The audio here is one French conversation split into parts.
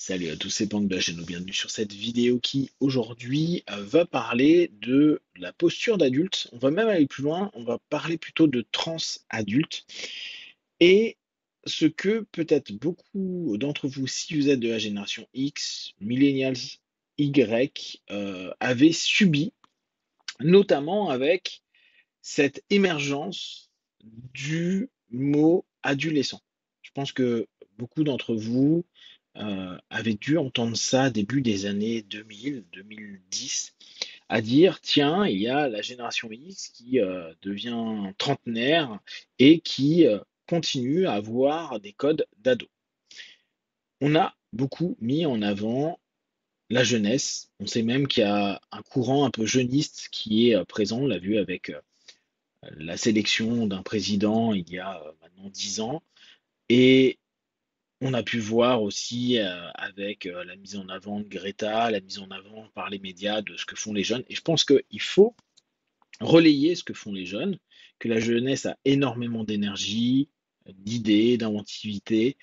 Salut à tous, c'est Pangdash et nous bienvenue sur cette vidéo qui aujourd'hui va parler de la posture d'adulte. On va même aller plus loin, on va parler plutôt de trans adulte et ce que peut-être beaucoup d'entre vous, si vous êtes de la génération X, millennials, Y, avez subi, notamment avec cette émergence du mot adolescent. Je pense que beaucoup d'entre vous avaient dû entendre ça début des années 2000, 2010, à dire, tiens, il y a la génération X qui devient trentenaire et qui continue à avoir des codes d'ado. On a beaucoup mis en avant la jeunesse. On sait même qu'il y a un courant un peu jeuniste qui est présent, on l'a vu avec la sélection d'un président il y a maintenant 10 ans. Et on a pu voir aussi avec la mise en avant de Greta, la mise en avant par les médias de ce que font les jeunes. Et je pense qu'il faut relayer ce que font les jeunes, que la jeunesse a énormément d'énergie, d'idées, d'inventivité,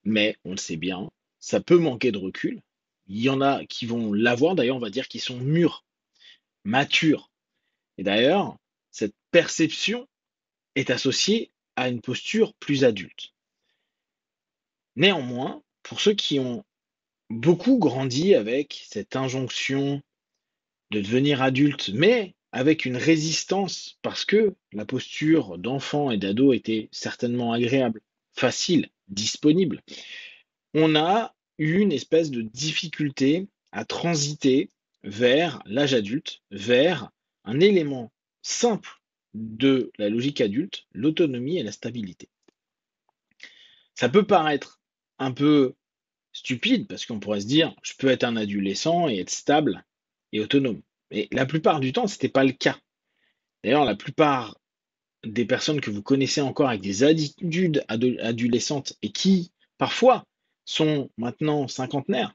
mais on le sait bien, ça peut manquer de recul. Il y en a qui vont l'avoir, d'ailleurs, on va dire qu'ils sont mûrs, matures. Et d'ailleurs, cette perception est associée à une posture plus adulte. Néanmoins, pour ceux qui ont beaucoup grandi avec cette injonction de devenir adulte, mais avec une résistance parce que la posture d'enfant et d'ado était certainement agréable, facile, disponible, on a eu une espèce de difficulté à transiter vers l'âge adulte, vers un élément simple de la logique adulte, l'autonomie et la stabilité. Ça peut paraître un peu stupide parce qu'on pourrait se dire, je peux être un adolescent et être stable et autonome. Mais la plupart du temps, ce n'était pas le cas. D'ailleurs, la plupart des personnes que vous connaissez encore avec des attitudes adolescentes et qui, parfois, sont maintenant cinquantenaires,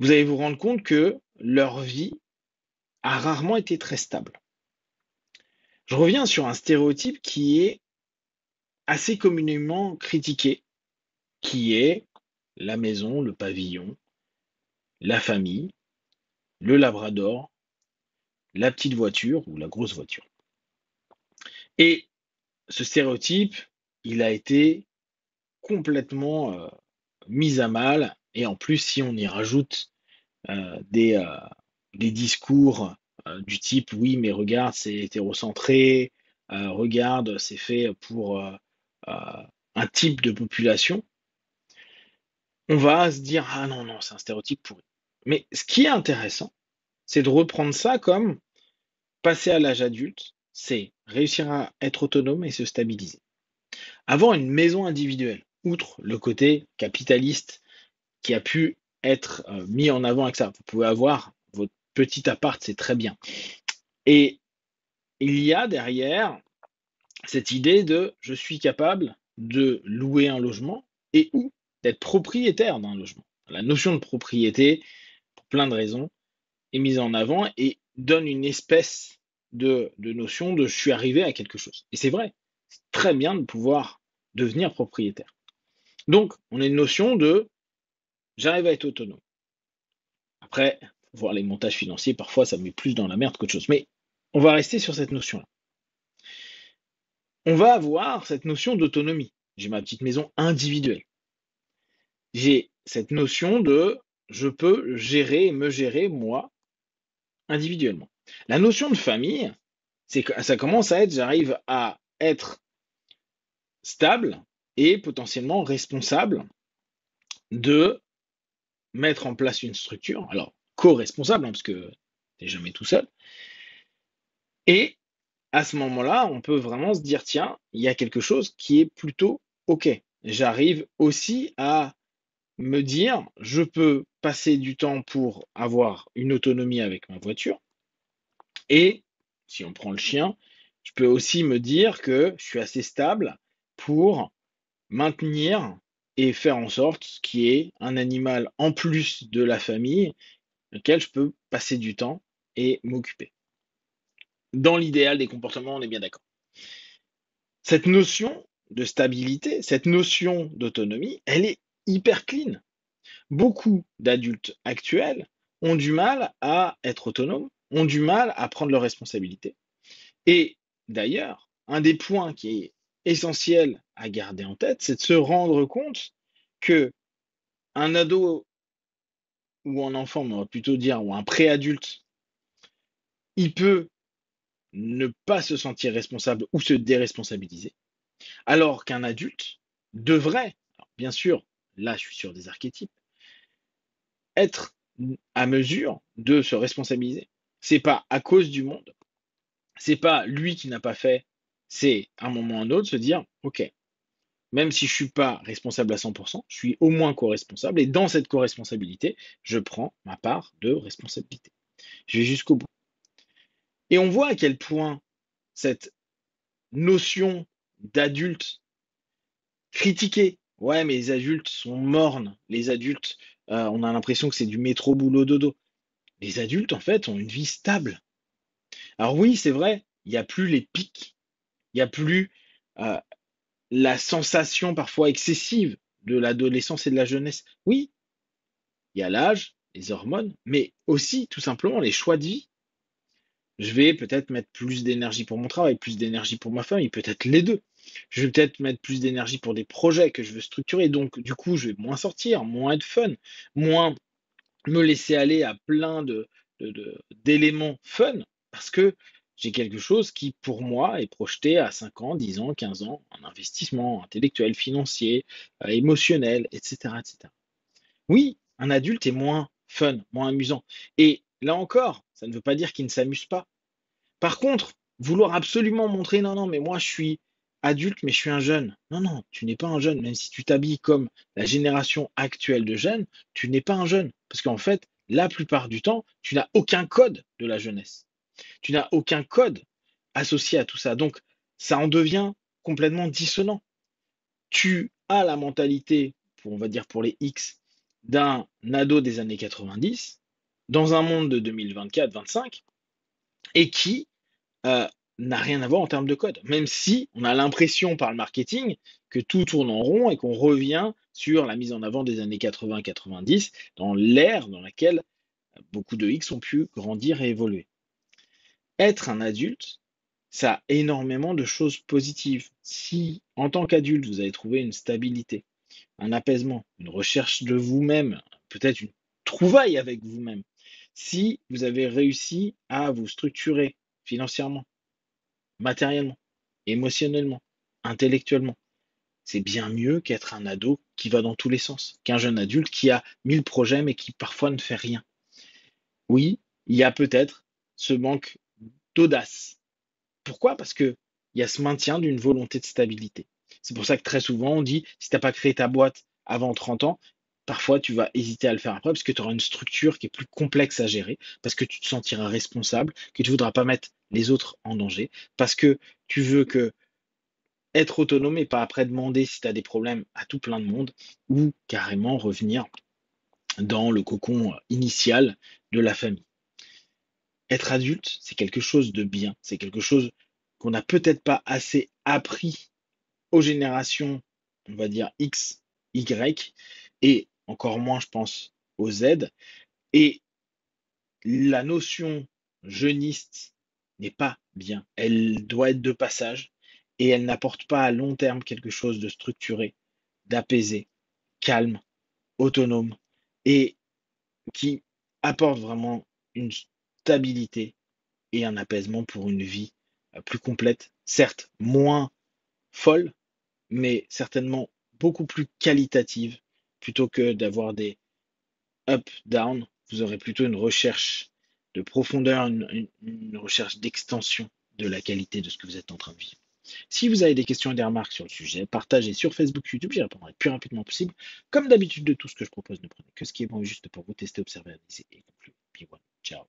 vous allez vous rendre compte que leur vie a rarement été très stable. Je reviens sur un stéréotype qui est assez communément critiqué, qui est la maison, le pavillon, la famille, le labrador, la petite voiture ou la grosse voiture. Et ce stéréotype, il a été complètement mis à mal. Et en plus, si on y rajoute des discours du type oui, mais regarde, c'est hétérocentré, regarde, c'est fait pour un type de population, on va se dire ah non, non, c'est un stéréotype pourri. Mais ce qui est intéressant, c'est de reprendre ça comme passer à l'âge adulte, c'est réussir à être autonome et se stabiliser. Avoir une maison individuelle, outre le côté capitaliste qui a pu être mis en avant avec ça. Vous pouvez avoir votre petit appart, c'est très bien. Et il y a derrière cette idée de je suis capable de louer un logement et ou d'être propriétaire d'un logement. La notion de propriété, pour plein de raisons, est mise en avant et donne une espèce de notion de je suis arrivé à quelque chose. Et c'est vrai, c'est très bien de pouvoir devenir propriétaire. Donc, on a une notion de j'arrive à être autonome. Après, voir les montages financiers, parfois ça me met plus dans la merde qu'autre chose. Mais on va rester sur cette notion-là. On va avoir cette notion d'autonomie. J'ai ma petite maison individuelle. J'ai cette notion de je peux gérer, me gérer moi individuellement. La notion de famille, c'est que ça commence à être j'arrive à être stable et potentiellement responsable de mettre en place une structure. Alors, co-responsable, hein, parce que t'es jamais tout seul. Et à ce moment-là, on peut vraiment se dire, tiens, il y a quelque chose qui est plutôt OK. J'arrive aussi à me dire, je peux passer du temps pour avoir une autonomie avec ma voiture. Et si on prend le chien, je peux aussi me dire que je suis assez stable pour maintenir et faire en sorte qu'il y ait un animal en plus de la famille lequel je peux passer du temps et m'occuper. Dans l'idéal des comportements, on est bien d'accord. Cette notion de stabilité, cette notion d'autonomie, elle est hyper clean. Beaucoup d'adultes actuels ont du mal à être autonomes, ont du mal à prendre leurs responsabilités. Et d'ailleurs, un des points qui est essentiel à garder en tête, c'est de se rendre compte que un ado ou un enfant, mais on va plutôt dire, ou un préadulte, il peut ne pas se sentir responsable ou se déresponsabiliser, alors qu'un adulte devrait, alors bien sûr, là je suis sur des archétypes, être à mesure de se responsabiliser. C'est pas à cause du monde, c'est pas lui qui n'a pas fait, c'est à un moment ou à un autre se dire, ok, même si je suis pas responsable à 100%, je suis au moins co-responsable et dans cette co-responsabilité, je prends ma part de responsabilité. Je vais jusqu'au bout. Et on voit à quel point cette notion d'adulte critiquée, ouais, mais les adultes sont mornes, les adultes, on a l'impression que c'est du métro boulot dodo. Les adultes, en fait, ont une vie stable. Alors oui, c'est vrai, il n'y a plus les pics, il n'y a plus euh, la sensation parfois excessive de l'adolescence et de la jeunesse. Oui, il y a l'âge, les hormones, mais aussi tout simplement les choix de vie. Je vais peut-être mettre plus d'énergie pour mon travail, plus d'énergie pour ma famille, peut-être les deux. Je vais peut-être mettre plus d'énergie pour des projets que je veux structurer. Donc, du coup, je vais moins sortir, moins être fun, moins me laisser aller à plein d'éléments fun parce que j'ai quelque chose qui, pour moi, est projeté à 5 ans, 10 ans, 15 ans, en investissement intellectuel, financier, émotionnel, etc., etc. Oui, un adulte est moins fun, moins amusant. Et là encore, ça ne veut pas dire qu'il ne s'amuse pas. Par contre, vouloir absolument montrer, non, non, mais moi je suis adulte, mais je suis un jeune. Non, non, tu n'es pas un jeune. Même si tu t'habilles comme la génération actuelle de jeunes, tu n'es pas un jeune. Parce qu'en fait, la plupart du temps, tu n'as aucun code de la jeunesse. Tu n'as aucun code associé à tout ça. Donc, ça en devient complètement dissonant. Tu as la mentalité, pour, on va dire pour les X, d'un ado des années 90, dans un monde de 2024-25, et qui n'a rien à voir en termes de code. Même si on a l'impression par le marketing que tout tourne en rond et qu'on revient sur la mise en avant des années 80-90, dans l'ère dans laquelle beaucoup de X ont pu grandir et évoluer. Être un adulte, ça a énormément de choses positives. Si, en tant qu'adulte, vous avez trouvé une stabilité, un apaisement, une recherche de vous-même, peut-être une trouvaille avec vous-même, si vous avez réussi à vous structurer financièrement, matériellement, émotionnellement, intellectuellement. C'est bien mieux qu'être un ado qui va dans tous les sens, qu'un jeune adulte qui a 1000 projets mais qui parfois ne fait rien. Oui, il y a peut-être ce manque d'audace. Pourquoi? Parce que il y a ce maintien d'une volonté de stabilité. C'est pour ça que très souvent on dit si tu n'as pas créé ta boîte avant 30 ans, parfois tu vas hésiter à le faire après parce que tu auras une structure qui est plus complexe à gérer, parce que tu te sentiras responsable, que tu ne voudras pas mettre les autres en danger, parce que tu veux que être autonome et pas après demander si tu as des problèmes à tout plein de monde ou carrément revenir dans le cocon initial de la famille. Être adulte, c'est quelque chose de bien, c'est quelque chose qu'on n'a peut-être pas assez appris aux générations, on va dire X, Y, et encore moins, je pense, aux Z. Et la notion jeuniste n'est pas bien. Elle doit être de passage et elle n'apporte pas à long terme quelque chose de structuré, d'apaisé, calme, autonome et qui apporte vraiment une stabilité et un apaisement pour une vie plus complète, certes moins folle, mais certainement beaucoup plus qualitative plutôt que d'avoir des up, down. Vous aurez plutôt une recherche de profondeur, une recherche d'extension de la qualité de ce que vous êtes en train de vivre. Si vous avez des questions et des remarques sur le sujet, partagez sur Facebook, YouTube, j'y répondrai le plus rapidement possible. Comme d'habitude de tout ce que je propose, ne prenez que ce qui est bon et juste pour vous tester, observer, analyser et conclure. Puis voilà, ciao.